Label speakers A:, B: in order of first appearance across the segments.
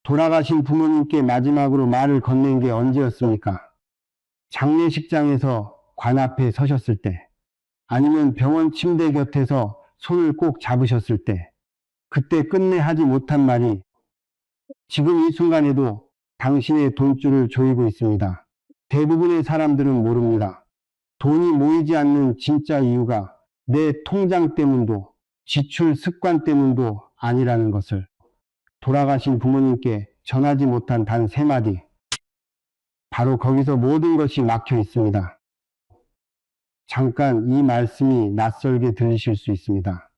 A: 돌아가신 부모님께 마지막으로 말을 건넨 게 언제였습니까? 장례식장에서 관 앞에 서셨을 때, 아니면 병원 침대 곁에서 손을 꼭 잡으셨을 때, 그때 끝내 하지 못한 말이 지금 이 순간에도 당신의 돈줄을 조이고 있습니다. 대부분의 사람들은 모릅니다. 돈이 모이지 않는 진짜 이유가 내 통장 때문도 지출 습관 때문도 아니라는 것을 돌아가신 부모님께 전하지 못한 단 3마디, 바로 거기서 모든 것이 막혀 있습니다. 잠깐 이 말씀이 낯설게 들리실 수 있습니다.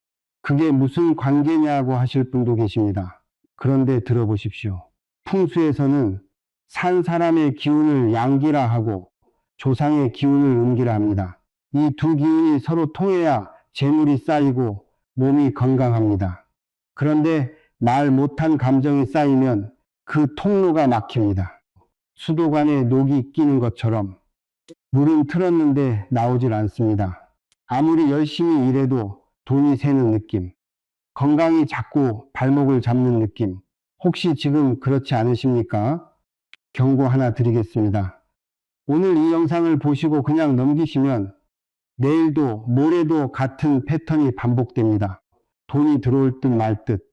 A: 그게 무슨 관계냐고 하실 분도 계십니다. 그런데 들어보십시오. 풍수에서는 산 사람의 기운을 양기라 하고 조상의 기운을 음기라 합니다. 이 두 기운이 서로 통해야 재물이 쌓이고 몸이 건강합니다. 그런데 말 못한 감정이 쌓이면 그 통로가 막힙니다. 수도관에 녹이 끼는 것처럼 물은 틀었는데 나오질 않습니다. 아무리 열심히 일해도 돈이 새는 느낌, 건강이 자꾸 발목을 잡는 느낌, 혹시 지금 그렇지 않으십니까? 경고 하나 드리겠습니다. 오늘 이 영상을 보시고 그냥 넘기시면 내일도 모레도 같은 패턴이 반복됩니다. 돈이 들어올 듯 말 듯,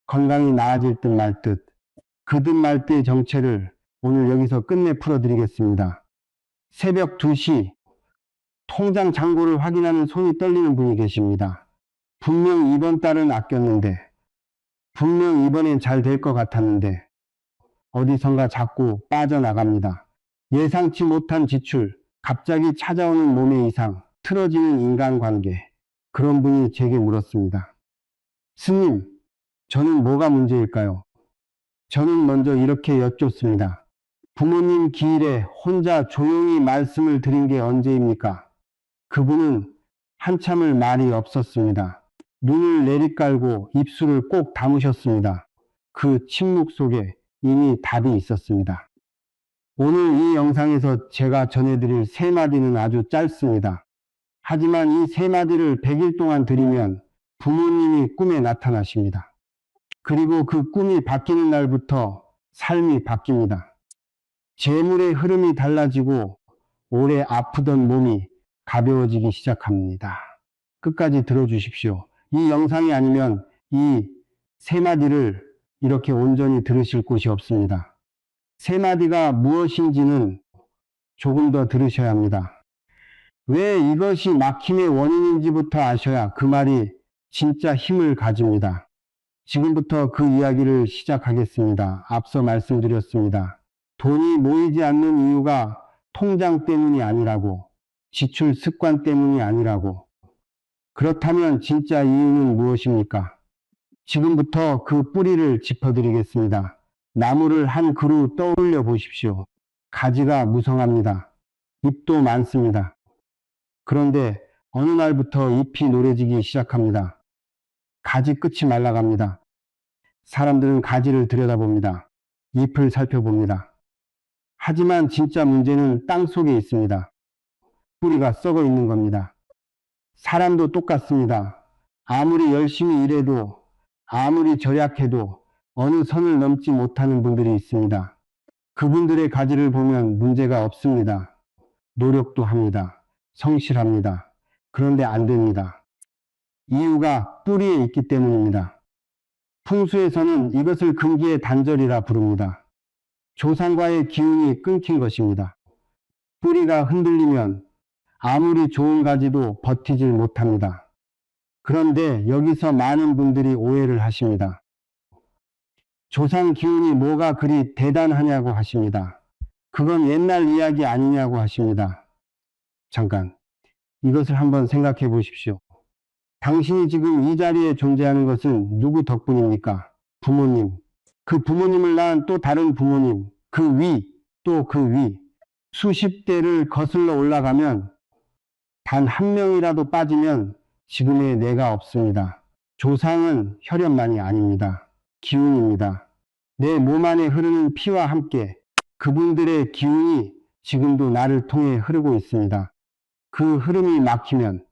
A: 건강이 나아질 듯 말 듯, 그듯 말 듯의 정체를 오늘 여기서 끝내 풀어드리겠습니다. 새벽 2시 통장 잔고를 확인하는 손이 떨리는 분이 계십니다. 분명 이번 달은 아꼈는데, 분명 이번엔 잘 될 것 같았는데 어디선가 자꾸 빠져나갑니다. 예상치 못한 지출, 갑자기 찾아오는 몸의 이상, 틀어지는 인간관계. 그런 분이 제게 물었습니다. 스님, 저는 뭐가 문제일까요? 저는 먼저 이렇게 여쭙습니다. 부모님 기일에 혼자 조용히 말씀을 드린 게 언제입니까? 그분은 한참을 말이 없었습니다. 눈을 내리깔고 입술을 꼭 다무셨습니다. 그 침묵 속에 이미 답이 있었습니다. 오늘 이 영상에서 제가 전해드릴 3마디는 아주 짧습니다. 하지만 이 3마디를 100일 동안 드리면 부모님이 꿈에 나타나십니다. 그리고 그 꿈이 바뀌는 날부터 삶이 바뀝니다. 재물의 흐름이 달라지고 오래 아프던 몸이 가벼워지기 시작합니다. 끝까지 들어주십시오. 이 영상이 아니면 이 3마디를 이렇게 온전히 들으실 곳이 없습니다. 3마디가 무엇인지는 조금 더 들으셔야 합니다. 왜 이것이 막힘의 원인인지부터 아셔야 그 말이 진짜 힘을 가집니다. 지금부터 그 이야기를 시작하겠습니다. 앞서 말씀드렸습니다. 돈이 모이지 않는 이유가 통장 때문이 아니라고, 지출 습관 때문이 아니라고. 그렇다면 진짜 이유는 무엇입니까? 지금부터 그 뿌리를 짚어드리겠습니다. 나무를 한 그루 떠올려 보십시오. 가지가 무성합니다. 잎도 많습니다. 그런데 어느 날부터 잎이 노래지기 시작합니다. 가지 끝이 말라갑니다. 사람들은 가지를 들여다봅니다. 잎을 살펴봅니다. 하지만 진짜 문제는 땅 속에 있습니다. 뿌리가 썩어 있는 겁니다. 사람도 똑같습니다. 아무리 열심히 일해도, 아무리 절약해도 어느 선을 넘지 못하는 분들이 있습니다. 그분들의 가지를 보면 문제가 없습니다. 노력도 합니다. 성실합니다. 그런데 안 됩니다. 이유가 뿌리에 있기 때문입니다. 풍수에서는 이것을 금기의 단절이라 부릅니다. 조상과의 기운이 끊긴 것입니다. 뿌리가 흔들리면 아무리 좋은 가지도 버티질 못합니다. 그런데 여기서 많은 분들이 오해를 하십니다. 조상 기운이 뭐가 그리 대단하냐고 하십니다. 그건 옛날 이야기 아니냐고 하십니다. 잠깐, 이것을 한번 생각해 보십시오. 당신이 지금 이 자리에 존재하는 것은 누구 덕분입니까? 부모님. 그 부모님을 낳은 또 다른 부모님, 그 위, 또 그 위. 수십 대를 거슬러 올라가면 단 한 명이라도 빠지면 지금의 내가 없습니다. 조상은 혈연만이 아닙니다. 기운입니다. 내 몸 안에 흐르는 피와 함께 그분들의 기운이 지금도 나를 통해 흐르고 있습니다. 그 흐름이 막히면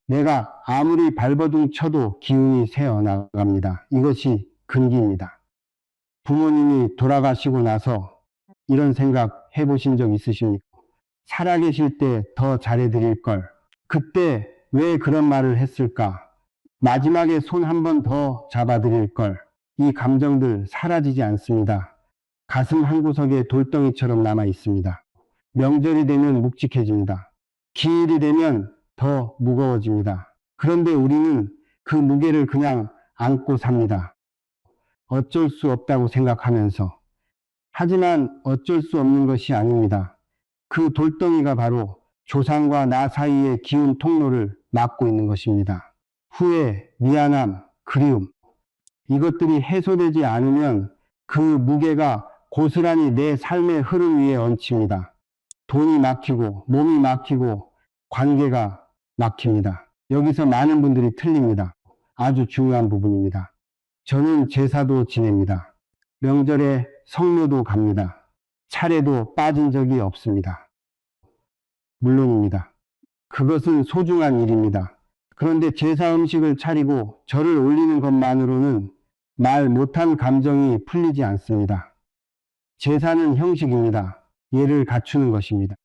A: 내가 아무리 발버둥 쳐도 기운이 새어나갑니다. 이것이 근기입니다. 부모님이 돌아가시고 나서 이런 생각 해보신 적 있으십니까? 살아계실 때 더 잘해드릴 걸. 그때 왜 그런 말을 했을까? 마지막에 손 한 번 더 잡아드릴 걸. 이 감정들 사라지지 않습니다. 가슴 한구석에 돌덩이처럼 남아 있습니다. 명절이 되면 묵직해집니다. 기일이 되면 더 무거워집니다. 그런데 우리는 그 무게를 그냥 안고 삽니다. 어쩔 수 없다고 생각하면서. 하지만 어쩔 수 없는 것이 아닙니다. 그 돌덩이가 바로 조상과 나 사이의 기운 통로를 막고 있는 것입니다. 후회, 미안함, 그리움. 이것들이 해소되지 않으면 그 무게가 고스란히 내 삶의 흐름 위에 얹힙니다. 돈이 막히고 몸이 막히고 관계가 막힙니다. 여기서 많은 분들이 틀립니다. 아주 중요한 부분입니다. 저는 제사도 지냅니다. 명절에 성묘도 갑니다. 차례도 빠진 적이 없습니다. 물론입니다. 그것은 소중한 일입니다. 그런데 제사 음식을 차리고 절을 올리는 것만으로는 말 못한 감정이 풀리지 않습니다. 제사는 형식입니다. 예를 갖추는 것입니다.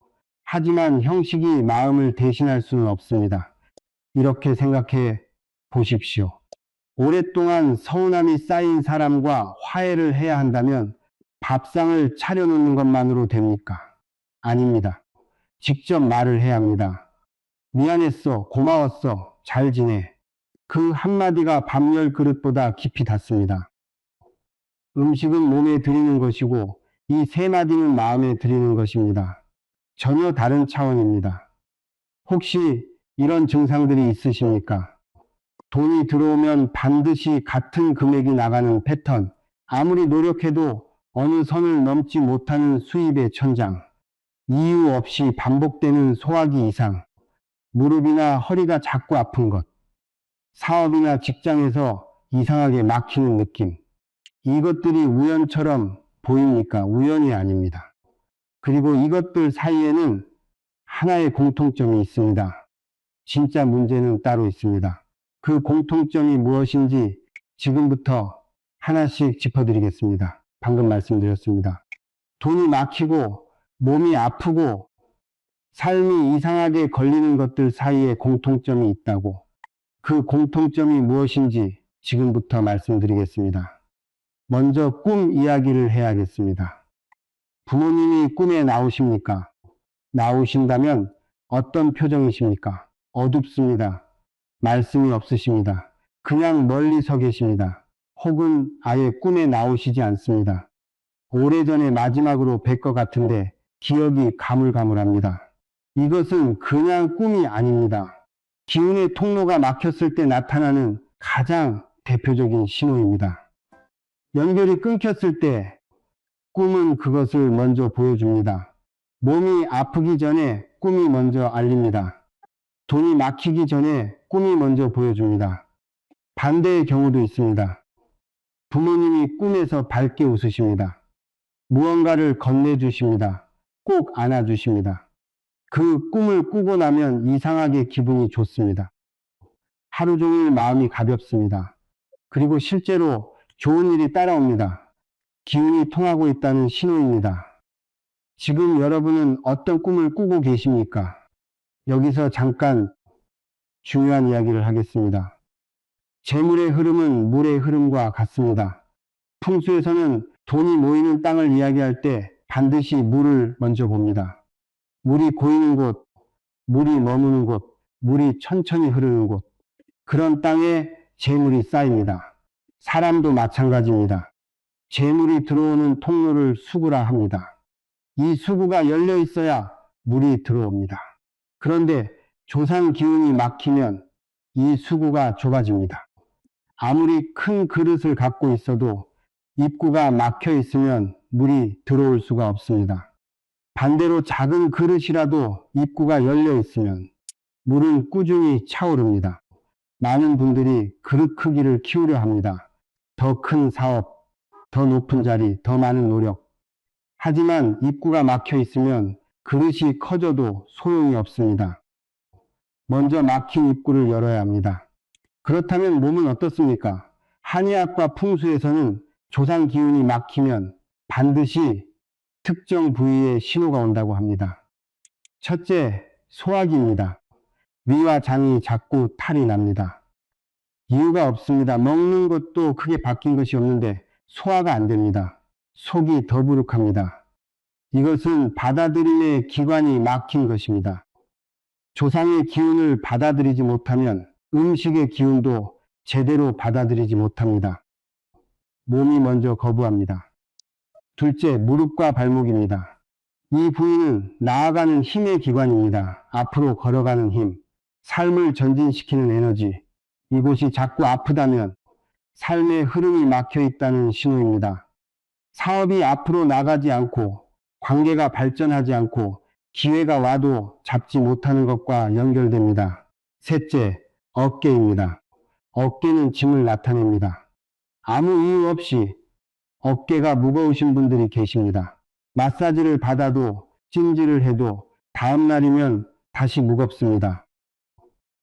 A: 하지만 형식이 마음을 대신할 수는 없습니다. 이렇게 생각해 보십시오. 오랫동안 서운함이 쌓인 사람과 화해를 해야 한다면 밥상을 차려놓는 것만으로 됩니까? 아닙니다. 직접 말을 해야 합니다. 미안했어, 고마웠어, 잘 지내. 그 한마디가 밥 10그릇보다 깊이 닿습니다. 음식은 몸에 들이는 것이고 이 세 마디는 마음에 들이는 것입니다. 전혀 다른 차원입니다. 혹시 이런 증상들이 있으십니까? 돈이 들어오면 반드시 같은 금액이 나가는 패턴, 아무리 노력해도 어느 선을 넘지 못하는 수입의 천장, 이유 없이 반복되는 소화기 이상, 무릎이나 허리가 자꾸 아픈 것, 사업이나 직장에서 이상하게 막히는 느낌, 이것들이 우연처럼 보입니까? 우연이 아닙니다. 그리고 이것들 사이에는 하나의 공통점이 있습니다. 진짜 문제는 따로 있습니다. 그 공통점이 무엇인지 지금부터 하나씩 짚어드리겠습니다. 방금 말씀드렸습니다. 돈이 막히고 몸이 아프고 삶이 이상하게 걸리는 것들 사이에 공통점이 있다고. 그 공통점이 무엇인지 지금부터 말씀드리겠습니다. 먼저 꿈 이야기를 해야겠습니다. 부모님이 꿈에 나오십니까? 나오신다면 어떤 표정이십니까? 어둡습니다. 말씀이 없으십니다. 그냥 멀리 서 계십니다. 혹은 아예 꿈에 나오시지 않습니다. 오래전에 마지막으로 뵐 것 같은데 기억이 가물가물합니다. 이것은 그냥 꿈이 아닙니다. 기운의 통로가 막혔을 때 나타나는 가장 대표적인 신호입니다. 연결이 끊겼을 때 꿈은 그것을 먼저 보여줍니다. 몸이 아프기 전에 꿈이 먼저 알립니다. 돈이 막히기 전에 꿈이 먼저 보여줍니다. 반대의 경우도 있습니다. 부모님이 꿈에서 밝게 웃으십니다. 무언가를 건네주십니다. 꼭 안아주십니다. 그 꿈을 꾸고 나면 이상하게 기분이 좋습니다. 하루 종일 마음이 가볍습니다. 그리고 실제로 좋은 일이 따라옵니다. 기운이 통하고 있다는 신호입니다. 지금 여러분은 어떤 꿈을 꾸고 계십니까? 여기서 잠깐 중요한 이야기를 하겠습니다. 재물의 흐름은 물의 흐름과 같습니다. 풍수에서는 돈이 모이는 땅을 이야기할 때 반드시 물을 먼저 봅니다. 물이 고이는 곳, 물이 머무는 곳, 물이 천천히 흐르는 곳, 그런 땅에 재물이 쌓입니다. 사람도 마찬가지입니다. 재물이 들어오는 통로를 수구라 합니다. 이 수구가 열려 있어야 물이 들어옵니다. 그런데 조상 기운이 막히면 이 수구가 좁아집니다. 아무리 큰 그릇을 갖고 있어도 입구가 막혀 있으면 물이 들어올 수가 없습니다. 반대로 작은 그릇이라도 입구가 열려 있으면 물은 꾸준히 차오릅니다. 많은 분들이 그릇 크기를 키우려 합니다. 더 큰 사업, 더 높은 자리, 더 많은 노력. 하지만 입구가 막혀 있으면 그릇이 커져도 소용이 없습니다. 먼저 막힌 입구를 열어야 합니다. 그렇다면 몸은 어떻습니까? 한의학과 풍수에서는 조상 기운이 막히면 반드시 특정 부위에 신호가 온다고 합니다. 첫째, 소화기입니다. 위와 장이 자꾸 탈이 납니다. 이유가 없습니다. 먹는 것도 크게 바뀐 것이 없는데 소화가 안 됩니다. 속이 더부룩합니다. 이것은 받아들임의 기관이 막힌 것입니다. 조상의 기운을 받아들이지 못하면 음식의 기운도 제대로 받아들이지 못합니다. 몸이 먼저 거부합니다. 둘째, 무릎과 발목입니다. 이 부위는 나아가는 힘의 기관입니다. 앞으로 걸어가는 힘, 삶을 전진시키는 에너지. 이곳이 자꾸 아프다면 삶의 흐름이 막혀 있다는 신호입니다. 사업이 앞으로 나가지 않고 관계가 발전하지 않고 기회가 와도 잡지 못하는 것과 연결됩니다. 셋째, 어깨입니다. 어깨는 짐을 나타냅니다. 아무 이유 없이 어깨가 무거우신 분들이 계십니다. 마사지를 받아도 찜질을 해도 다음 날이면 다시 무겁습니다.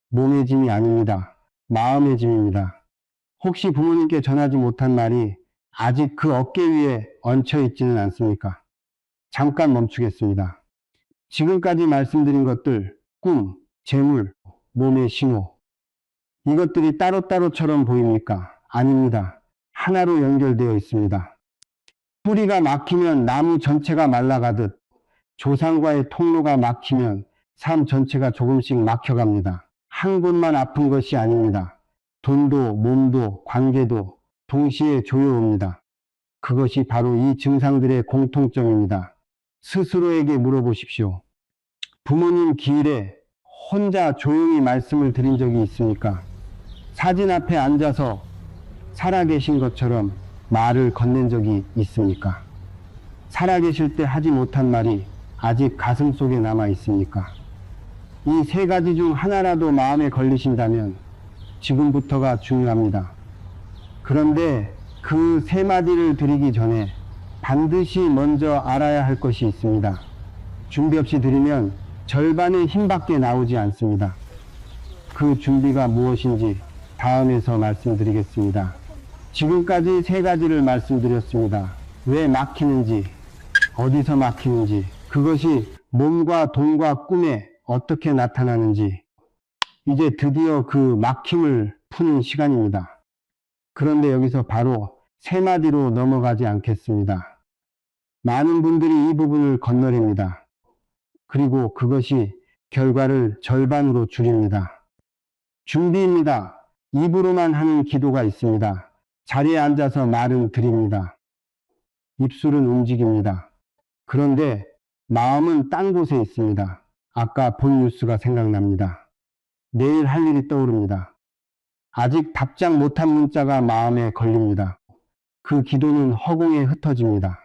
A: 몸의 짐이 아닙니다. 마음의 짐입니다. 혹시 부모님께 전하지 못한 말이 아직 그 어깨 위에 얹혀 있지는 않습니까? 잠깐 멈추겠습니다. 지금까지 말씀드린 것들, 꿈, 재물, 몸의 신호, 이것들이 따로따로처럼 보입니까? 아닙니다. 하나로 연결되어 있습니다. 뿌리가 막히면 나무 전체가 말라가듯 조상과의 통로가 막히면 삶 전체가 조금씩 막혀갑니다. 한 곳만 아픈 것이 아닙니다. 돈도 몸도 관계도 동시에 조여옵니다. 그것이 바로 이 증상들의 공통점입니다. 스스로에게 물어보십시오. 부모님 기일에 혼자 조용히 말씀을 드린 적이 있습니까? 사진 앞에 앉아서 살아계신 것처럼 말을 건넨 적이 있습니까? 살아계실 때 하지 못한 말이 아직 가슴 속에 남아 있습니까? 이 세 가지 중 하나라도 마음에 걸리신다면 지금부터가 중요합니다. 그런데 그 세 마디를 드리기 전에 반드시 먼저 알아야 할 것이 있습니다. 준비 없이 드리면 절반의 힘밖에 나오지 않습니다. 그 준비가 무엇인지 다음에서 말씀드리겠습니다. 지금까지 세 가지를 말씀드렸습니다. 왜 막히는지, 어디서 막히는지, 그것이 몸과 돈과 꿈에 어떻게 나타나는지, 이제 드디어 그 막힘을 푸는 시간입니다. 그런데 여기서 바로 세 마디로 넘어가지 않겠습니다. 많은 분들이 이 부분을 건너립니다. 그리고 그것이 결과를 절반으로 줄입니다. 준비입니다. 입으로만 하는 기도가 있습니다. 자리에 앉아서 말은 드립니다. 입술은 움직입니다. 그런데 마음은 딴 곳에 있습니다. 아까 본 뉴스가 생각납니다. 내일 할 일이 떠오릅니다. 아직 답장 못한 문자가 마음에 걸립니다. 그 기도는 허공에 흩어집니다.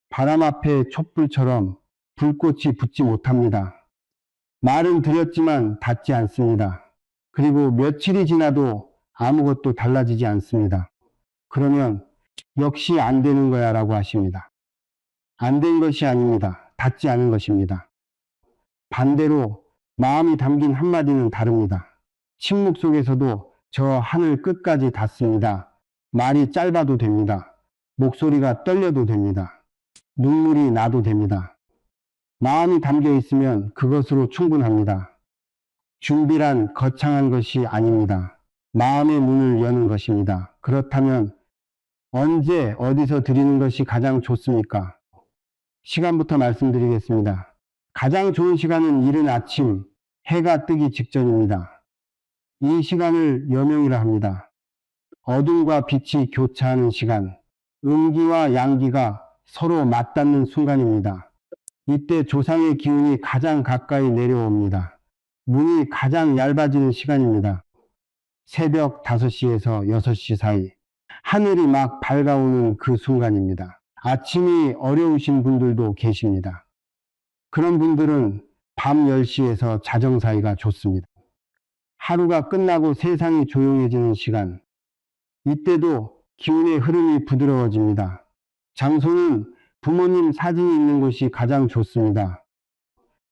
A: 바람 앞에 촛불처럼 불꽃이 붙지 못합니다. 말은 드렸지만 닿지 않습니다. 그리고 며칠이 지나도 아무것도 달라지지 않습니다. 그러면 역시 안 되는 거야 라고 하십니다. 안 된 것이 아닙니다. 닿지 않은 것입니다. 반대로 마음이 담긴 한마디는 다릅니다. 침묵 속에서도 저 하늘 끝까지 닿습니다. 말이 짧아도 됩니다. 목소리가 떨려도 됩니다. 눈물이 나도 됩니다. 마음이 담겨 있으면 그것으로 충분합니다. 준비란 거창한 것이 아닙니다. 마음의 문을 여는 것입니다. 그렇다면 언제 어디서 드리는 것이 가장 좋습니까? 시간부터 말씀드리겠습니다. 가장 좋은 시간은 이른 아침 해가 뜨기 직전입니다. 이 시간을 여명이라 합니다. 어둠과 빛이 교차하는 시간, 음기와 양기가 서로 맞닿는 순간입니다. 이때 조상의 기운이 가장 가까이 내려옵니다. 문이 가장 얇아지는 시간입니다. 새벽 5시에서 6시 사이, 하늘이 막 밝아오는 그 순간입니다. 아침이 어려우신 분들도 계십니다. 그런 분들은 밤 10시에서 자정 사이가 좋습니다. 하루가 끝나고 세상이 조용해지는 시간, 이때도 기운의 흐름이 부드러워집니다. 장소는 부모님 사진이 있는 곳이 가장 좋습니다.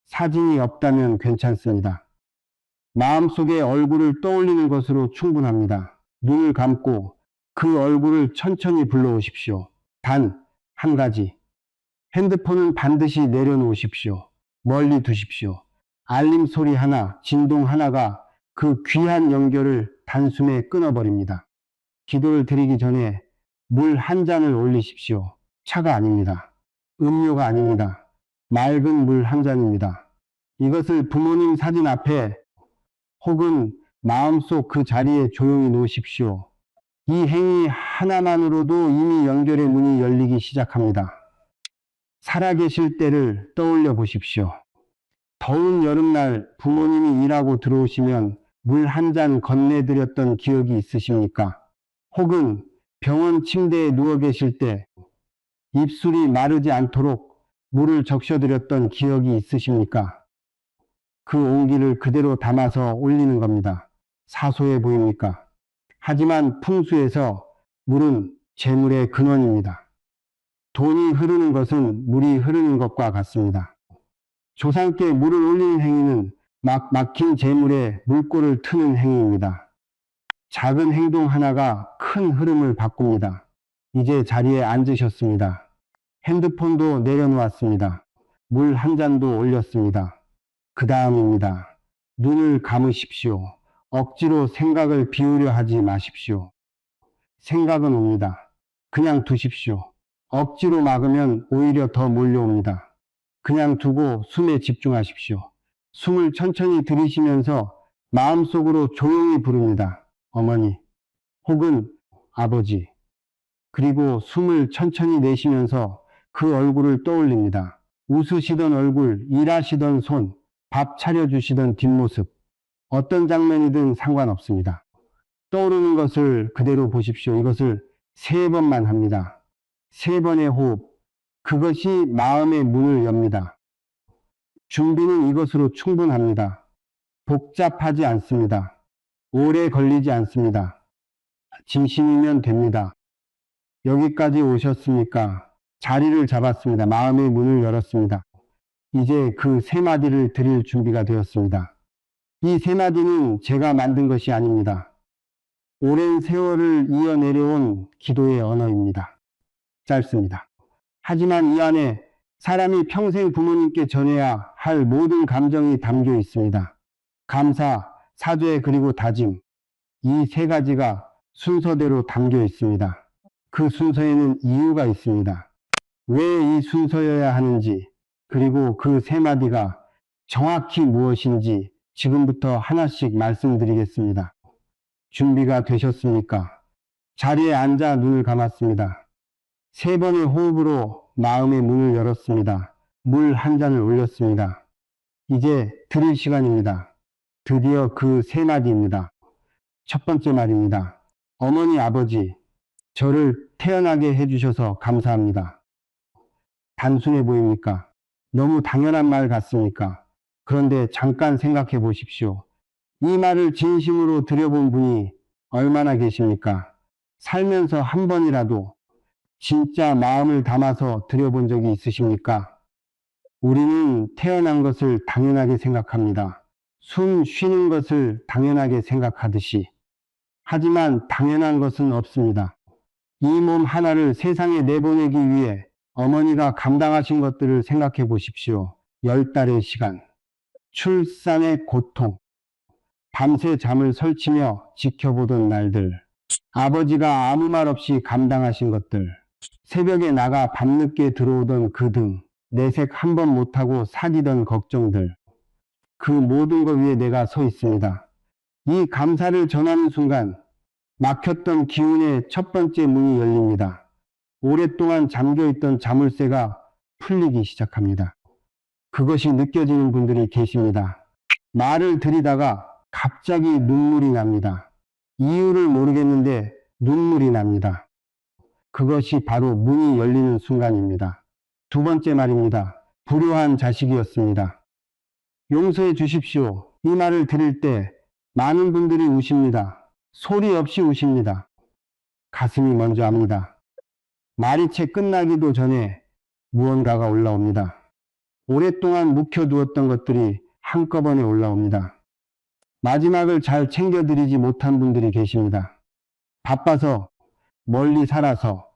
A: 사진이 없다면 괜찮습니다. 마음속에 얼굴을 떠올리는 것으로 충분합니다. 눈을 감고 그 얼굴을 천천히 불러오십시오. 단 한 가지. 핸드폰은 반드시 내려놓으십시오. 멀리 두십시오. 알림 소리 하나, 진동 하나가 그 귀한 연결을 단숨에 끊어버립니다. 기도를 드리기 전에 물 한 잔을 올리십시오. 차가 아닙니다. 음료가 아닙니다. 맑은 물 한 잔입니다. 이것을 부모님 사진 앞에 혹은 마음속 그 자리에 조용히 놓으십시오. 이 행위 하나만으로도 이미 연결의 문이 열리기 시작합니다. 살아계실 때를 떠올려 보십시오. 더운 여름날 부모님이 일하고 들어오시면 물 한 잔 건네드렸던 기억이 있으십니까? 혹은 병원 침대에 누워 계실 때 입술이 마르지 않도록 물을 적셔드렸던 기억이 있으십니까? 그 온기를 그대로 담아서 올리는 겁니다. 사소해 보입니까? 하지만 풍수에서 물은 재물의 근원입니다. 돈이 흐르는 것은 물이 흐르는 것과 같습니다. 조상께 물을 올리는 행위는 막힌 재물에 물꼬를 트는 행위입니다. 작은 행동 하나가 큰 흐름을 바꿉니다. 이제 자리에 앉으셨습니다. 핸드폰도 내려놓았습니다. 물 한 잔도 올렸습니다. 그 다음입니다. 눈을 감으십시오. 억지로 생각을 비우려 하지 마십시오. 생각은 옵니다. 그냥 두십시오. 억지로 막으면 오히려 더 몰려옵니다. 그냥 두고 숨에 집중하십시오. 숨을 천천히 들이쉬면서 마음속으로 조용히 부릅니다. 어머니 혹은 아버지. 그리고 숨을 천천히 내쉬면서 그 얼굴을 떠올립니다. 웃으시던 얼굴, 일하시던 손, 밥 차려주시던 뒷모습. 어떤 장면이든 상관없습니다. 떠오르는 것을 그대로 보십시오. 이것을 3번만 합니다. 3번의 호흡. 그것이 마음의 문을 엽니다. 준비는 이것으로 충분합니다. 복잡하지 않습니다. 오래 걸리지 않습니다. 진심이면 됩니다. 여기까지 오셨습니까? 자리를 잡았습니다. 마음의 문을 열었습니다. 이제 그 3마디를 드릴 준비가 되었습니다. 이 3마디는 제가 만든 것이 아닙니다. 오랜 세월을 이어 내려온 기도의 언어입니다. 짧습니다. 하지만 이 안에 사람이 평생 부모님께 전해야 할 모든 감정이 담겨 있습니다. 감사, 사죄, 그리고 다짐. 이 3가지가 순서대로 담겨 있습니다. 그 순서에는 이유가 있습니다. 왜 이 순서여야 하는지, 그리고 그 3마디가 정확히 무엇인지 지금부터 하나씩 말씀드리겠습니다. 준비가 되셨습니까? 자리에 앉아 눈을 감았습니다. 3번의 호흡으로 마음의 문을 열었습니다. 물 한 잔을 올렸습니다. 이제 드릴 시간입니다. 드디어 그 3마디입니다. 첫 번째 말입니다. 어머니, 아버지, 저를 태어나게 해주셔서 감사합니다. 단순해 보입니까? 너무 당연한 말 같습니까? 그런데 잠깐 생각해 보십시오. 이 말을 진심으로 드려본 분이 얼마나 계십니까? 살면서 한 번이라도 진짜 마음을 담아서 드려본 적이 있으십니까? 우리는 태어난 것을 당연하게 생각합니다. 숨 쉬는 것을 당연하게 생각하듯이. 하지만 당연한 것은 없습니다. 이 몸 하나를 세상에 내보내기 위해 어머니가 감당하신 것들을 생각해 보십시오. 10달의 시간, 출산의 고통, 밤새 잠을 설치며 지켜보던 날들, 아버지가 아무 말 없이 감당하신 것들, 새벽에 나가 밤늦게 들어오던 그 등, 내색 한 번 못하고 사귀던 걱정들, 그 모든 것 위에 내가 서 있습니다. 이 감사를 전하는 순간 막혔던 기운의 첫 번째 문이 열립니다. 오랫동안 잠겨있던 자물쇠가 풀리기 시작합니다. 그것이 느껴지는 분들이 계십니다. 말을 드리다가 갑자기 눈물이 납니다. 이유를 모르겠는데 눈물이 납니다. 그것이 바로 문이 열리는 순간입니다. 두 번째 말입니다. 불효한 자식이었습니다. 용서해 주십시오. 이 말을 드릴 때 많은 분들이 우십니다. 소리 없이 우십니다. 가슴이 먼저 압니다. 말이 채 끝나기도 전에 무언가가 올라옵니다. 오랫동안 묵혀두었던 것들이 한꺼번에 올라옵니다. 마지막을 잘 챙겨드리지 못한 분들이 계십니다. 바빠서 멀리 살아서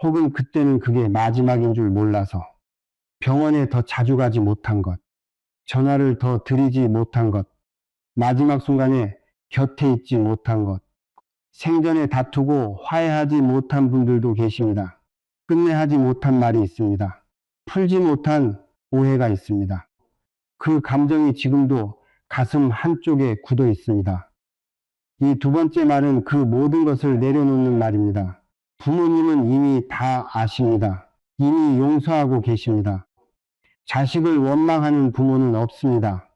A: 혹은 그때는 그게 마지막인 줄 몰라서 병원에 더 자주 가지 못한 것, 전화를 더 드리지 못한 것, 마지막 순간에 곁에 있지 못한 것, 생전에 다투고 화해하지 못한 분들도 계십니다. 끝내 하지 못한 말이 있습니다. 풀지 못한 오해가 있습니다. 그 감정이 지금도 가슴 한쪽에 굳어 있습니다. 이 두 번째 말은 그 모든 것을 내려놓는 말입니다. 부모님은 이미 다 아십니다. 이미 용서하고 계십니다. 자식을 원망하는 부모는 없습니다.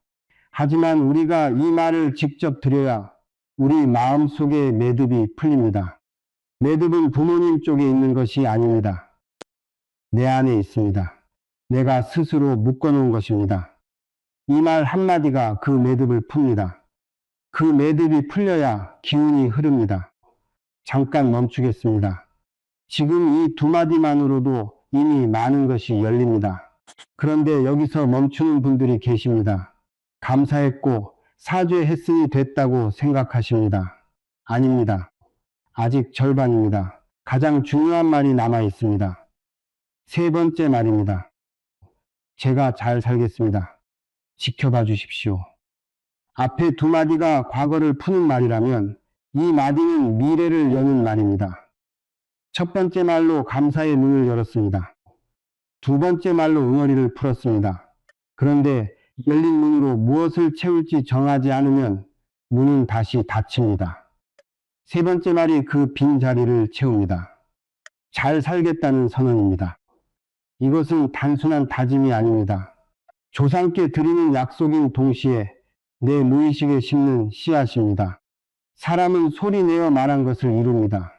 A: 하지만 우리가 이 말을 직접 드려야 우리 마음속의 매듭이 풀립니다. 매듭은 부모님 쪽에 있는 것이 아닙니다. 내 안에 있습니다. 내가 스스로 묶어놓은 것입니다. 이 말 한마디가 그 매듭을 풉니다. 그 매듭이 풀려야 기운이 흐릅니다. 잠깐 멈추겠습니다. 지금 이 두 마디만으로도 이미 많은 것이 열립니다. 그런데 여기서 멈추는 분들이 계십니다. 감사했고 사죄했으니 됐다고 생각하십니다. 아닙니다. 아직 절반입니다. 가장 중요한 말이 남아 있습니다. 세 번째 말입니다. 제가 잘 살겠습니다. 지켜봐 주십시오. 앞에 두 마디가 과거를 푸는 말이라면 이 마디는 미래를 여는 말입니다. 첫 번째 말로 감사의 문을 열었습니다. 두 번째 말로 응어리를 풀었습니다. 그런데 열린 문으로 무엇을 채울지 정하지 않으면 문은 다시 닫힙니다. 세 번째 말이 그 빈 자리를 채웁니다. 잘 살겠다는 선언입니다. 이것은 단순한 다짐이 아닙니다. 조상께 드리는 약속인 동시에 내 무의식에 심는 씨앗입니다. 사람은 소리내어 말한 것을 이룹니다.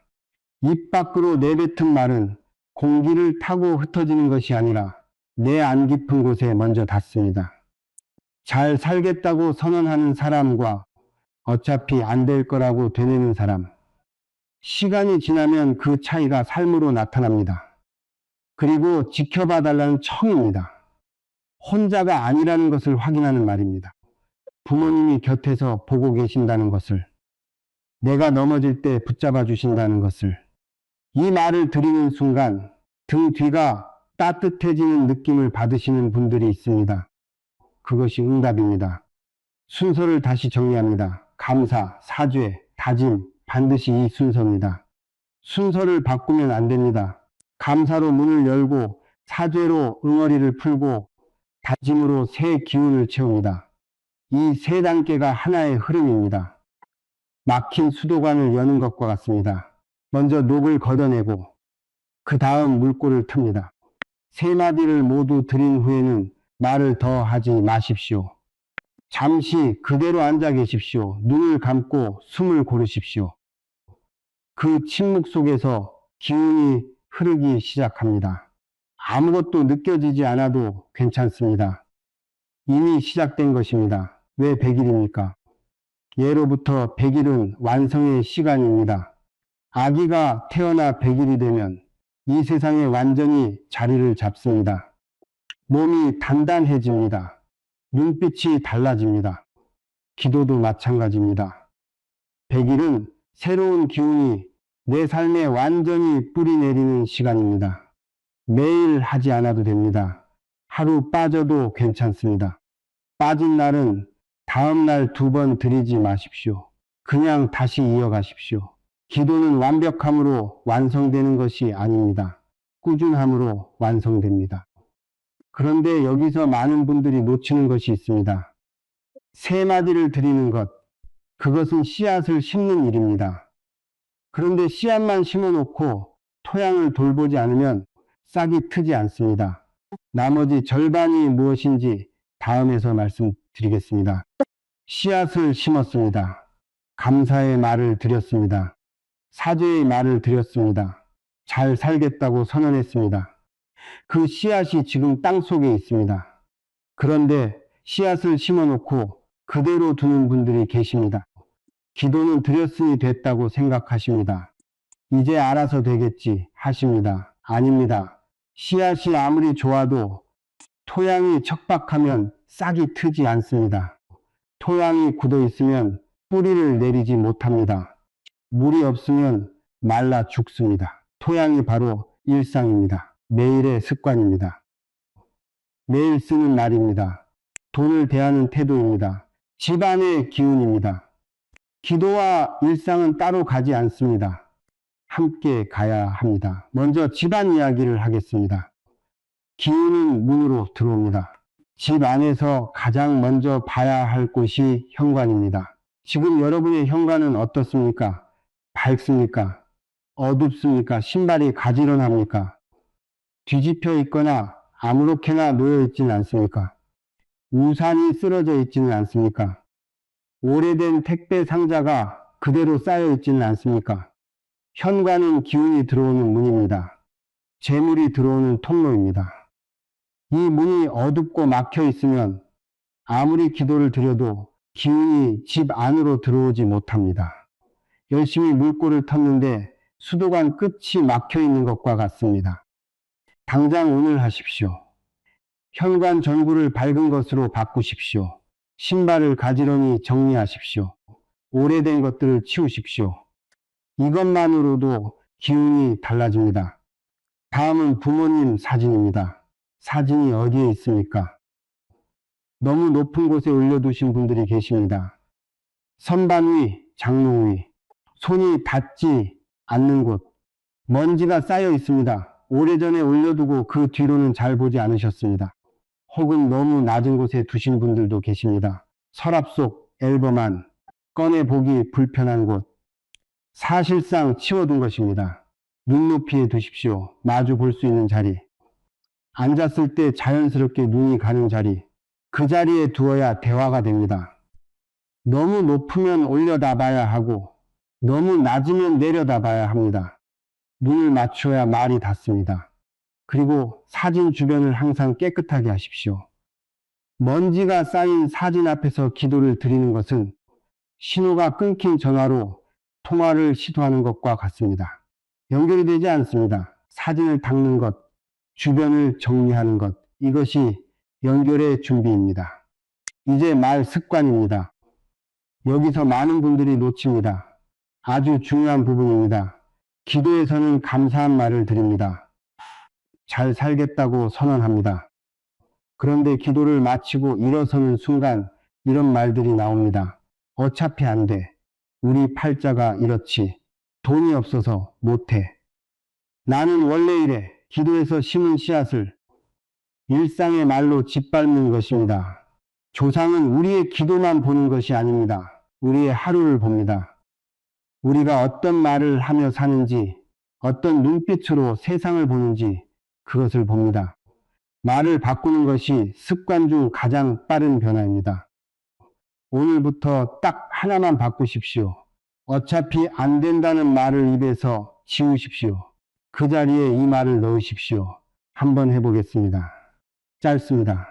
A: 입 밖으로 내뱉은 말은 공기를 타고 흩어지는 것이 아니라 내 안 깊은 곳에 먼저 닿습니다. 잘 살겠다고 선언하는 사람과 어차피 안 될 거라고 되뇌는 사람. 시간이 지나면 그 차이가 삶으로 나타납니다. 그리고 지켜봐 달라는 청입니다. 혼자가 아니라는 것을 확인하는 말입니다. 부모님이 곁에서 보고 계신다는 것을, 내가 넘어질 때 붙잡아 주신다는 것을, 이 말을 드리는 순간 등 뒤가 따뜻해지는 느낌을 받으시는 분들이 있습니다. 그것이 응답입니다. 순서를 다시 정리합니다. 감사, 사죄, 다짐, 반드시 이 순서입니다. 순서를 바꾸면 안 됩니다. 감사로 문을 열고 사죄로 응어리를 풀고 다짐으로 새 기운을 채웁니다. 이 세 단계가 하나의 흐름입니다. 막힌 수도관을 여는 것과 같습니다. 먼저 녹을 걷어내고 그 다음 물꼬를 틉니다. 세 마디를 모두 드린 후에는 말을 더 하지 마십시오. 잠시 그대로 앉아 계십시오. 눈을 감고 숨을 고르십시오. 그 침묵 속에서 기운이 흐르기 시작합니다. 아무것도 느껴지지 않아도 괜찮습니다. 이미 시작된 것입니다. 왜 100일입니까? 예로부터 100일은 완성의 시간입니다. 아기가 태어나 100일이 되면 이 세상에 완전히 자리를 잡습니다. 몸이 단단해집니다. 눈빛이 달라집니다. 기도도 마찬가지입니다. 100일은 새로운 기운이 내 삶에 완전히 뿌리 내리는 시간입니다. 매일 하지 않아도 됩니다. 하루 빠져도 괜찮습니다. 빠진 날은 다음 날 2번 드리지 마십시오. 그냥 다시 이어가십시오. 기도는 완벽함으로 완성되는 것이 아닙니다. 꾸준함으로 완성됩니다. 그런데 여기서 많은 분들이 놓치는 것이 있습니다. 세 마디를 드리는 것, 그것은 씨앗을 심는 일입니다. 그런데 씨앗만 심어놓고 토양을 돌보지 않으면 싹이 트지 않습니다. 나머지 절반이 무엇인지 다음에서 말씀드리겠습니다. 씨앗을 심었습니다. 감사의 말을 드렸습니다. 사죄의 말을 드렸습니다. 잘 살겠다고 선언했습니다. 그 씨앗이 지금 땅 속에 있습니다. 그런데 씨앗을 심어놓고 그대로 두는 분들이 계십니다. 기도는 드렸으니 됐다고 생각하십니다. 이제 알아서 되겠지 하십니다. 아닙니다. 씨앗이 아무리 좋아도 토양이 척박하면 싹이 트지 않습니다. 토양이 굳어 있으면 뿌리를 내리지 못합니다. 물이 없으면 말라 죽습니다. 토양이 바로 일상입니다. 매일의 습관입니다. 매일 쓰는 말입니다. 돈을 대하는 태도입니다. 집안의 기운입니다. 기도와 일상은 따로 가지 않습니다. 함께 가야 합니다. 먼저 집안 이야기를 하겠습니다. 기운은 문으로 들어옵니다. 집 안에서 가장 먼저 봐야 할 곳이 현관입니다. 지금 여러분의 현관은 어떻습니까? 밝습니까? 어둡습니까? 신발이 가지런합니까? 뒤집혀 있거나 아무렇게나 놓여 있지는 않습니까? 우산이 쓰러져 있지는 않습니까? 오래된 택배 상자가 그대로 쌓여 있지는 않습니까? 현관은 기운이 들어오는 문입니다. 재물이 들어오는 통로입니다. 이 문이 어둡고 막혀 있으면 아무리 기도를 드려도 기운이 집 안으로 들어오지 못합니다. 열심히 물꼬를 텄는데 수도관 끝이 막혀 있는 것과 같습니다. 당장 오늘 하십시오. 현관 전구를 밝은 것으로 바꾸십시오. 신발을 가지런히 정리하십시오. 오래된 것들을 치우십시오. 이것만으로도 기운이 달라집니다. 다음은 부모님 사진입니다. 사진이 어디에 있습니까? 너무 높은 곳에 올려두신 분들이 계십니다. 선반 위, 장롱 위, 손이 닿지 않는 곳, 먼지가 쌓여 있습니다. 오래전에 올려두고 그 뒤로는 잘 보지 않으셨습니다. 혹은 너무 낮은 곳에 두신 분들도 계십니다. 서랍 속 앨범 안, 꺼내보기 불편한 곳, 사실상 치워둔 것입니다. 눈높이에 두십시오. 마주 볼 수 있는 자리, 앉았을 때 자연스럽게 눈이 가는 자리, 그 자리에 두어야 대화가 됩니다. 너무 높으면 올려다 봐야 하고 너무 낮으면 내려다 봐야 합니다. 눈을 맞춰야 말이 닿습니다. 그리고 사진 주변을 항상 깨끗하게 하십시오. 먼지가 쌓인 사진 앞에서 기도를 드리는 것은 신호가 끊긴 전화로 통화를 시도하는 것과 같습니다. 연결이 되지 않습니다. 사진을 닦는 것, 주변을 정리하는 것, 이것이 연결의 준비입니다. 이제 말 습관입니다. 여기서 많은 분들이 놓칩니다. 아주 중요한 부분입니다. 기도에서는 감사한 말을 드립니다. 잘 살겠다고 선언합니다. 그런데 기도를 마치고 일어서는 순간 이런 말들이 나옵니다. 어차피 안 돼. 우리 팔자가 이렇지. 돈이 없어서 못해. 나는 원래 이래. 기도에서 심은 씨앗을 일상의 말로 짓밟는 것입니다. 조상은 우리의 기도만 보는 것이 아닙니다. 우리의 하루를 봅니다. 우리가 어떤 말을 하며 사는지, 어떤 눈빛으로 세상을 보는지 그것을 봅니다. 말을 바꾸는 것이 습관 중 가장 빠른 변화입니다. 오늘부터 딱 하나만 바꾸십시오. 어차피 안 된다는 말을 입에서 지우십시오. 그 자리에 이 말을 넣으십시오. 한번 해보겠습니다. 짧습니다.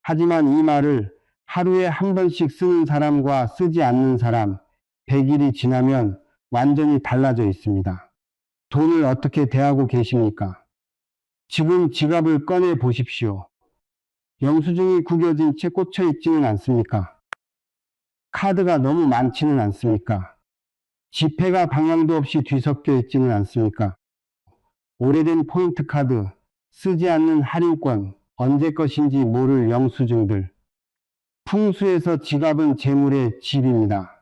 A: 하지만 이 말을 하루에 한 번씩 쓰는 사람과 쓰지 않는 사람, 100일이 지나면 완전히 달라져 있습니다. 돈을 어떻게 대하고 계십니까? 지금 지갑을 꺼내 보십시오. 영수증이 구겨진 채 꽂혀 있지는 않습니까? 카드가 너무 많지는 않습니까? 지폐가 방향도 없이 뒤섞여 있지는 않습니까? 오래된 포인트 카드, 쓰지 않는 할인권, 언제 것인지 모를 영수증들. 풍수에서 지갑은 재물의 집입니다.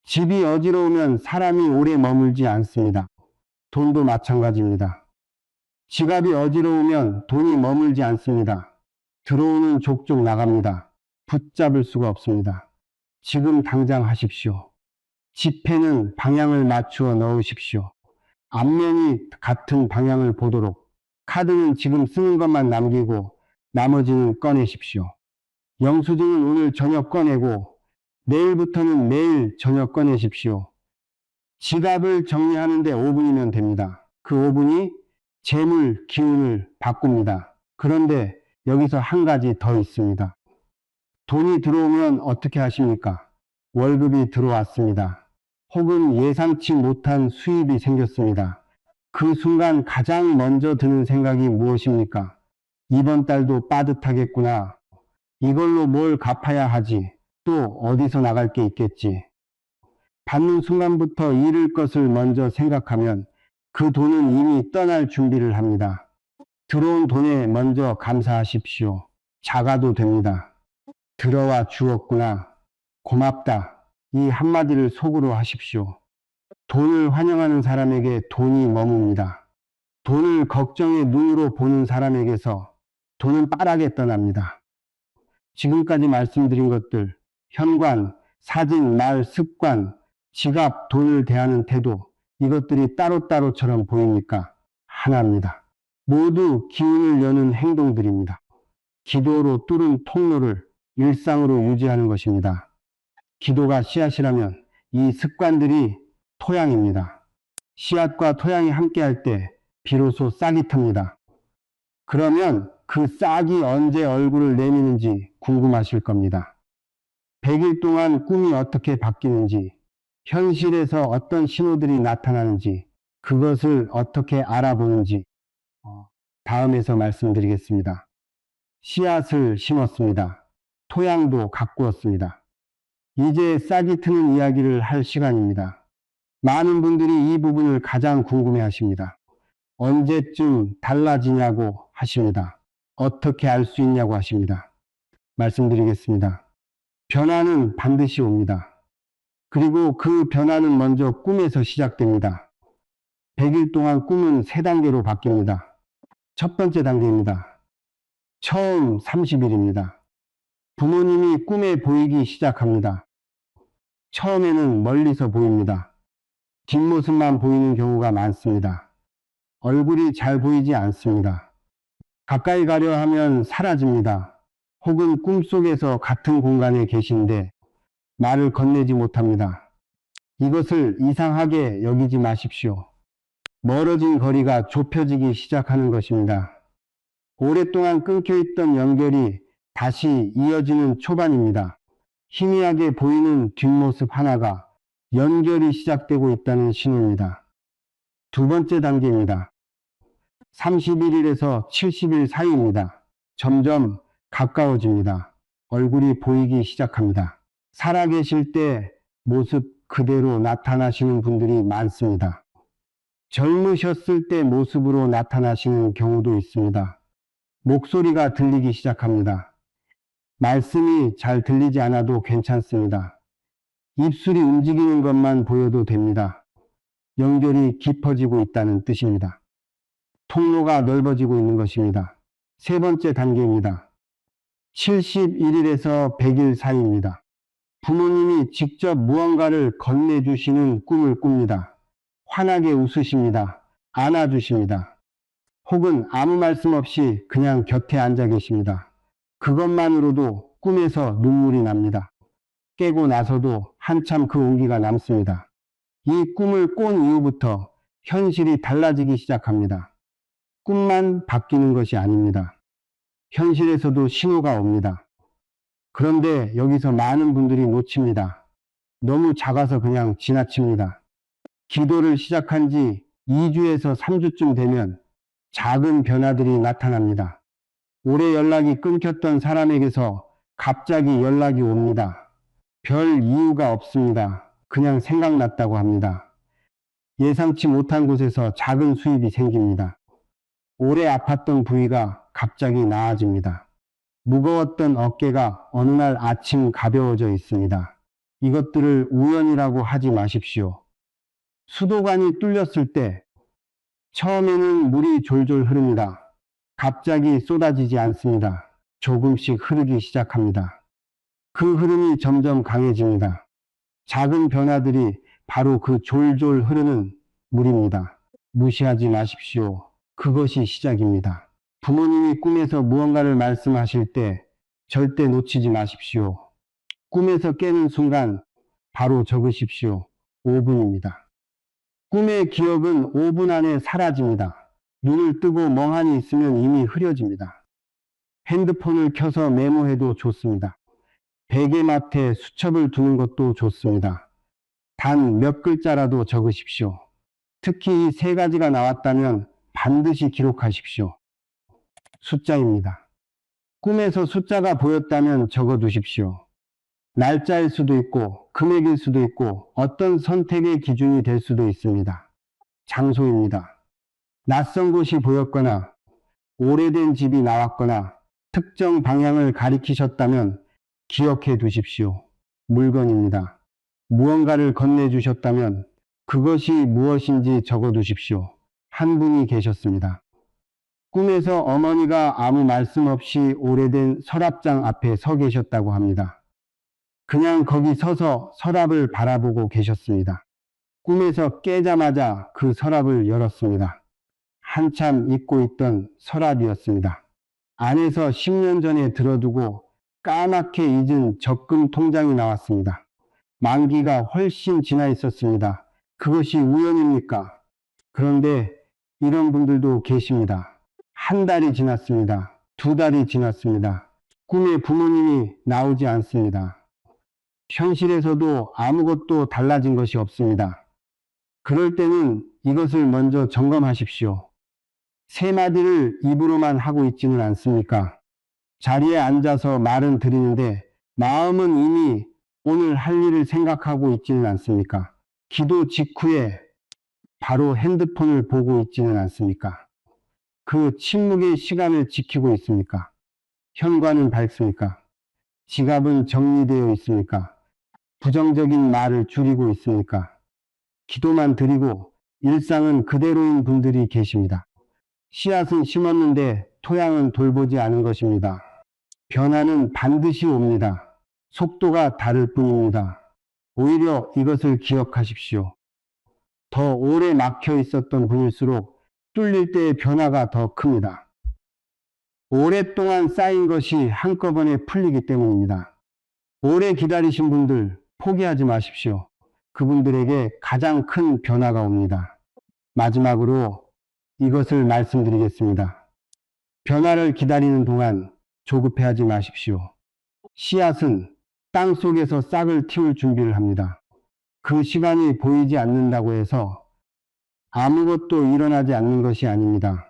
A: 집이 어지러우면 사람이 오래 머물지 않습니다. 돈도 마찬가지입니다. 지갑이 어지러우면 돈이 머물지 않습니다. 들어오는 족족 나갑니다. 붙잡을 수가 없습니다. 지금 당장 하십시오. 지폐는 방향을 맞추어 넣으십시오. 앞면이 같은 방향을 보도록. 카드는 지금 쓰는 것만 남기고 나머지는 꺼내십시오. 영수증은 오늘 저녁 꺼내고 내일부터는 매일 저녁 꺼내십시오. 지갑을 정리하는데 5분이면 됩니다. 그 5분이 재물, 기운을 바꿉니다. 그런데 여기서 한 가지 더 있습니다. 돈이 들어오면 어떻게 하십니까? 월급이 들어왔습니다. 혹은 예상치 못한 수입이 생겼습니다. 그 순간 가장 먼저 드는 생각이 무엇입니까? 이번 달도 빠듯하겠구나. 이걸로 뭘 갚아야 하지. 또 어디서 나갈 게 있겠지. 받는 순간부터 잃을 것을 먼저 생각하면 그 돈은 이미 떠날 준비를 합니다. 들어온 돈에 먼저 감사하십시오. 작아도 됩니다. 들어와 주었구나. 고맙다. 이 한마디를 속으로 하십시오. 돈을 환영하는 사람에게 돈이 머뭅니다. 돈을 걱정의 눈으로 보는 사람에게서 돈은 빠르게 떠납니다. 지금까지 말씀드린 것들, 현관, 사진, 말, 습관, 지갑, 돈을 대하는 태도, 이것들이 따로따로처럼 보입니까? 하나입니다. 모두 기운을 여는 행동들입니다. 기도로 뚫은 통로를 일상으로 유지하는 것입니다. 기도가 씨앗이라면 이 습관들이 토양입니다. 씨앗과 토양이 함께할 때 비로소 싹이 텄니다. 그러면 그 싹이 언제 얼굴을 내미는지 궁금하실 겁니다. 100일 동안 꿈이 어떻게 바뀌는지, 현실에서 어떤 신호들이 나타나는지, 그것을 어떻게 알아보는지 다음에서 말씀드리겠습니다. 씨앗을 심었습니다. 토양도 가꾸었습니다. 이제 싹이 트는 이야기를 할 시간입니다. 많은 분들이 이 부분을 가장 궁금해 하십니다. 언제쯤 달라지냐고 하십니다. 어떻게 알 수 있냐고 하십니다. 말씀드리겠습니다. 변화는 반드시 옵니다. 그리고 그 변화는 먼저 꿈에서 시작됩니다. 100일 동안 꿈은 3단계로 바뀝니다. 첫 번째 단계입니다. 처음 30일입니다. 부모님이 꿈에 보이기 시작합니다. 처음에는 멀리서 보입니다. 뒷모습만 보이는 경우가 많습니다. 얼굴이 잘 보이지 않습니다. 가까이 가려 하면 사라집니다. 혹은 꿈속에서 같은 공간에 계신데 말을 건네지 못합니다. 이것을 이상하게 여기지 마십시오. 멀어진 거리가 좁혀지기 시작하는 것입니다. 오랫동안 끊겨있던 연결이 다시 이어지는 초반입니다. 희미하게 보이는 뒷모습 하나가 연결이 시작되고 있다는 신호입니다. 두 번째 단계입니다. 31일에서 70일 사이입니다. 점점 가까워집니다. 얼굴이 보이기 시작합니다. 살아계실 때 모습 그대로 나타나시는 분들이 많습니다. 젊으셨을 때 모습으로 나타나시는 경우도 있습니다. 목소리가 들리기 시작합니다. 말씀이 잘 들리지 않아도 괜찮습니다. 입술이 움직이는 것만 보여도 됩니다. 연결이 깊어지고 있다는 뜻입니다. 통로가 넓어지고 있는 것입니다. 세 번째 단계입니다. 71일에서 100일 사이입니다. 부모님이 직접 무언가를 건네주시는 꿈을 꿉니다. 환하게 웃으십니다. 안아주십니다. 혹은 아무 말씀 없이 그냥 곁에 앉아 계십니다. 그것만으로도 꿈에서 눈물이 납니다. 깨고 나서도 한참 그 온기가 남습니다. 이 꿈을 꾼 이후부터 현실이 달라지기 시작합니다. 꿈만 바뀌는 것이 아닙니다. 현실에서도 신호가 옵니다. 그런데 여기서 많은 분들이 놓칩니다. 너무 작아서 그냥 지나칩니다. 기도를 시작한 지 2주에서 3주쯤 되면 작은 변화들이 나타납니다. 오래 연락이 끊겼던 사람에게서 갑자기 연락이 옵니다. 별 이유가 없습니다. 그냥 생각났다고 합니다. 예상치 못한 곳에서 작은 수입이 생깁니다. 오래 아팠던 부위가 갑자기 나아집니다. 무거웠던 어깨가 어느 날 아침 가벼워져 있습니다. 이것들을 우연이라고 하지 마십시오. 수도관이 뚫렸을 때 처음에는 물이 졸졸 흐릅니다. 갑자기 쏟아지지 않습니다. 조금씩 흐르기 시작합니다. 그 흐름이 점점 강해집니다. 작은 변화들이 바로 그 졸졸 흐르는 물입니다. 무시하지 마십시오. 그것이 시작입니다. 부모님이 꿈에서 무언가를 말씀하실 때 절대 놓치지 마십시오. 꿈에서 깨는 순간 바로 적으십시오. 5분입니다. 꿈의 기억은 5분 안에 사라집니다. 눈을 뜨고 멍하니 있으면 이미 흐려집니다. 핸드폰을 켜서 메모해도 좋습니다. 베개맡에 수첩을 두는 것도 좋습니다. 단 몇 글자라도 적으십시오. 특히 이 3가지가 나왔다면 반드시 기록하십시오. 숫자입니다. 꿈에서 숫자가 보였다면 적어두십시오. 날짜일 수도 있고 금액일 수도 있고 어떤 선택의 기준이 될 수도 있습니다. 장소입니다. 낯선 곳이 보였거나 오래된 집이 나왔거나 특정 방향을 가리키셨다면 기억해 두십시오. 물건입니다. 무언가를 건네주셨다면 그것이 무엇인지 적어 두십시오. 한 분이 계셨습니다. 꿈에서 어머니가 아무 말씀 없이 오래된 서랍장 앞에 서 계셨다고 합니다. 그냥 거기 서서 서랍을 바라보고 계셨습니다. 꿈에서 깨자마자 그 서랍을 열었습니다. 한참 잊고 있던 서랍이었습니다. 안에서 10년 전에 들어두고 까맣게 잊은 적금 통장이 나왔습니다. 만기가 훨씬 지나 있었습니다. 그것이 우연입니까? 그런데 이런 분들도 계십니다. 한 달이 지났습니다. 두 달이 지났습니다. 꿈에 부모님이 나오지 않습니다. 현실에서도 아무것도 달라진 것이 없습니다. 그럴 때는 이것을 먼저 점검하십시오. 세 마디를 입으로만 하고 있지는 않습니까? 자리에 앉아서 말은 드리는데 마음은 이미 오늘 할 일을 생각하고 있지는 않습니까? 기도 직후에 바로 핸드폰을 보고 있지는 않습니까? 그 침묵의 시간을 지키고 있습니까? 현관은 밝습니까? 지갑은 정리되어 있습니까? 부정적인 말을 줄이고 있습니까? 기도만 드리고 일상은 그대로인 분들이 계십니다. 씨앗은 심었는데 토양은 돌보지 않은 것입니다. 변화는 반드시 옵니다. 속도가 다를 뿐입니다. 오히려 이것을 기억하십시오. 더 오래 막혀 있었던 분일수록 뚫릴 때의 변화가 더 큽니다. 오랫동안 쌓인 것이 한꺼번에 풀리기 때문입니다. 오래 기다리신 분들 포기하지 마십시오. 그분들에게 가장 큰 변화가 옵니다. 마지막으로 이것을 말씀드리겠습니다. 변화를 기다리는 동안 조급해하지 마십시오. 씨앗은 땅 속에서 싹을 틔울 준비를 합니다. 그 시간이 보이지 않는다고 해서 아무것도 일어나지 않는 것이 아닙니다.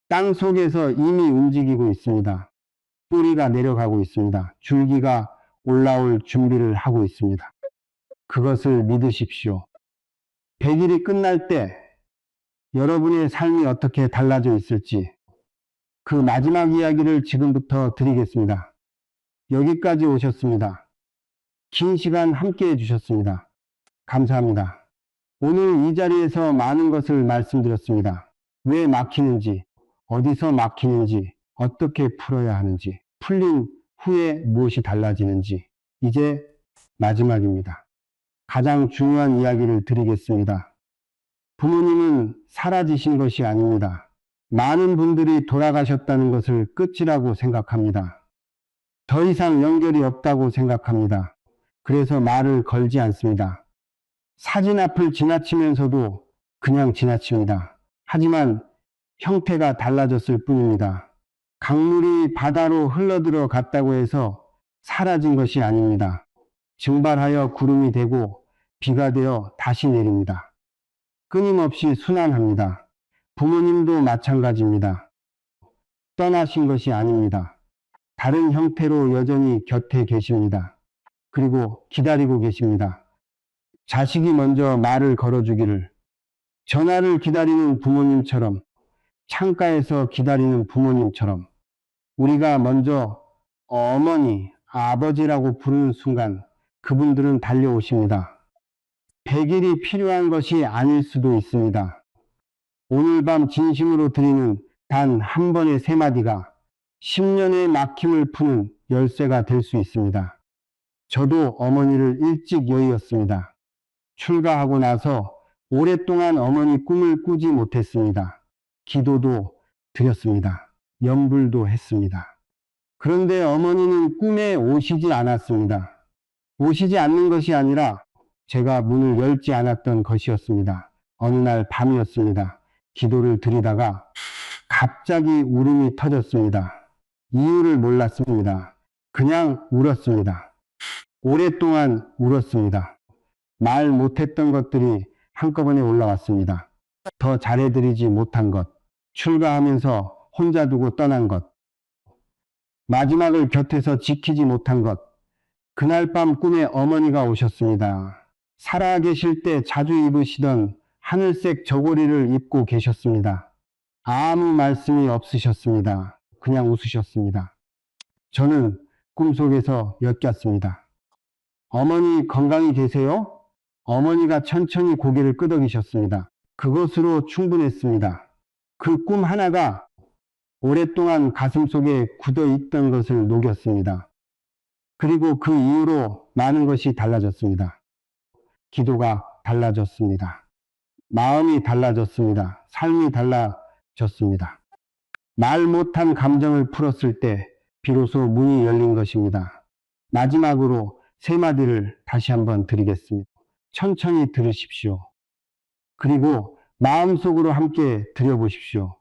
A: 땅 속에서 이미 움직이고 있습니다. 뿌리가 내려가고 있습니다. 줄기가 올라올 준비를 하고 있습니다. 그것을 믿으십시오. 100일이 끝날 때 여러분의 삶이 어떻게 달라져 있을지 그 마지막 이야기를 지금부터 드리겠습니다. 여기까지 오셨습니다. 긴 시간 함께 해주셨습니다. 감사합니다. 오늘 이 자리에서 많은 것을 말씀드렸습니다. 왜 막히는지, 어디서 막히는지, 어떻게 풀어야 하는지, 풀린 후에 무엇이 달라지는지, 이제 마지막입니다. 가장 중요한 이야기를 드리겠습니다. 부모님은 사라지신 것이 아닙니다. 많은 분들이 돌아가셨다는 것을 끝이라고 생각합니다. 더 이상 연결이 없다고 생각합니다. 그래서 말을 걸지 않습니다. 사진 앞을 지나치면서도 그냥 지나칩니다. 하지만 형태가 달라졌을 뿐입니다. 강물이 바다로 흘러들어 갔다고 해서 사라진 것이 아닙니다. 증발하여 구름이 되고 비가 되어 다시 내립니다. 끊임없이 순환합니다. 부모님도 마찬가지입니다. 떠나신 것이 아닙니다. 다른 형태로 여전히 곁에 계십니다. 그리고 기다리고 계십니다. 자식이 먼저 말을 걸어주기를, 전화를 기다리는 부모님처럼, 창가에서 기다리는 부모님처럼 우리가 먼저 어머니, 아버지라고 부르는 순간 그분들은 달려오십니다. 100일이 필요한 것이 아닐 수도 있습니다. 오늘 밤 진심으로 드리는 단 한 번의 세 마디가 10년의 막힘을 푸는 열쇠가 될 수 있습니다. 저도 어머니를 일찍 여의었습니다. 출가하고 나서 오랫동안 어머니 꿈을 꾸지 못했습니다. 기도도 드렸습니다. 염불도 했습니다. 그런데 어머니는 꿈에 오시지 않았습니다. 오시지 않는 것이 아니라 제가 문을 열지 않았던 것이었습니다. 어느 날 밤이었습니다. 기도를 드리다가 갑자기 울음이 터졌습니다. 이유를 몰랐습니다. 그냥 울었습니다. 오랫동안 울었습니다. 말 못했던 것들이 한꺼번에 올라왔습니다. 더 잘해드리지 못한 것, 출가하면서 혼자 두고 떠난 것, 마지막을 곁에서 지키지 못한 것, 그날 밤 꿈에 어머니가 오셨습니다. 살아계실 때 자주 입으시던 하늘색 저고리를 입고 계셨습니다. 아무 말씀이 없으셨습니다. 그냥 웃으셨습니다. 저는 꿈속에서 엿갔습니다. 어머니 건강히 계세요? 어머니가 천천히 고개를 끄덕이셨습니다. 그것으로 충분했습니다. 그 꿈 하나가 오랫동안 가슴속에 굳어 있던 것을 녹였습니다. 그리고 그 이후로 많은 것이 달라졌습니다. 기도가 달라졌습니다. 마음이 달라졌습니다. 삶이 달라졌습니다. 말 못한 감정을 풀었을 때 비로소 문이 열린 것입니다. 마지막으로 세 마디를 다시 한번 드리겠습니다. 천천히 들으십시오. 그리고 마음속으로 함께 들여보십시오.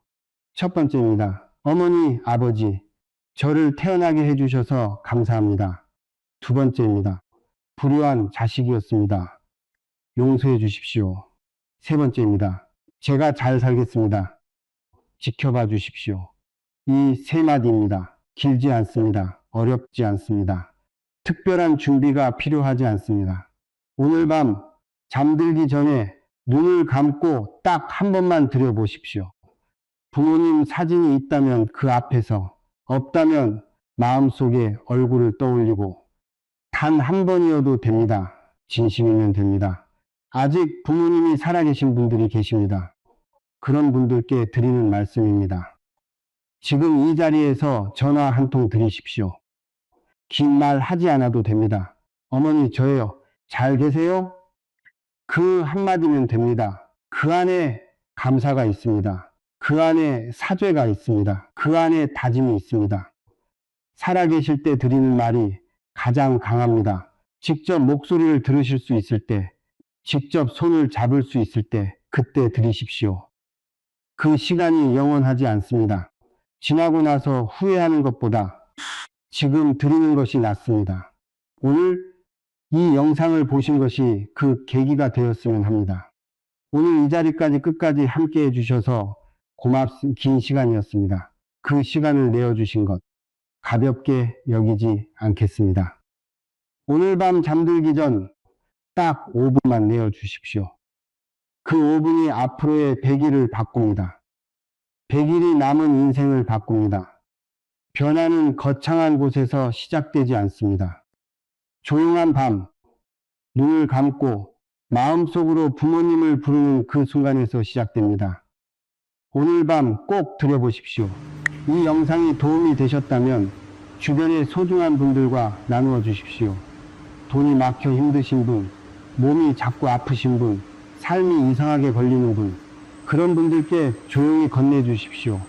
A: 첫 번째입니다. 어머니, 아버지, 저를 태어나게 해주셔서 감사합니다. 두 번째입니다. 불효한 자식이었습니다. 용서해 주십시오. 세 번째입니다. 제가 잘 살겠습니다. 지켜봐 주십시오. 이 세 마디입니다. 길지 않습니다. 어렵지 않습니다. 특별한 준비가 필요하지 않습니다. 오늘 밤 잠들기 전에 눈을 감고 딱 한 번만 들여보십시오. 부모님 사진이 있다면 그 앞에서, 없다면 마음속에 얼굴을 떠올리고 단 한 번이어도 됩니다. 진심이면 됩니다. 아직 부모님이 살아계신 분들이 계십니다. 그런 분들께 드리는 말씀입니다. 지금 이 자리에서 전화 한 통 드리십시오. 긴 말 하지 않아도 됩니다. 어머니, 저예요. 잘 계세요? 그 한마디면 됩니다. 그 안에 감사가 있습니다. 그 안에 사죄가 있습니다. 그 안에 다짐이 있습니다. 살아계실 때 드리는 말이 가장 강합니다. 직접 목소리를 들으실 수 있을 때, 직접 손을 잡을 수 있을 때, 그때 드리십시오. 그 시간이 영원하지 않습니다. 지나고 나서 후회하는 것보다 지금 드리는 것이 낫습니다. 오늘 이 영상을 보신 것이 그 계기가 되었으면 합니다. 오늘 이 자리까지 끝까지 함께 해주셔서 긴 시간이었습니다. 그 시간을 내어주신 것 가볍게 여기지 않겠습니다. 오늘 밤 잠들기 전 딱 5분만 내어주십시오. 그 5분이 앞으로의 100일을 바꿉니다. 100일이 남은 인생을 바꿉니다. 변화는 거창한 곳에서 시작되지 않습니다. 조용한 밤, 눈을 감고 마음속으로 부모님을 부르는 그 순간에서 시작됩니다. 오늘 밤 꼭 들여보십시오. 이 영상이 도움이 되셨다면 주변의 소중한 분들과 나누어 주십시오. 돈이 막혀 힘드신 분, 몸이 자꾸 아프신 분, 삶이 이상하게 걸리는 분, 그런 분들께 조용히 건네주십시오.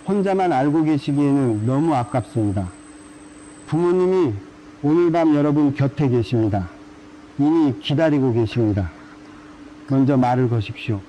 A: 혼자만 알고 계시기에는 너무 아깝습니다. 부모님이 오늘 밤 여러분 곁에 계십니다. 이미 기다리고 계십니다. 먼저 말을 거십시오.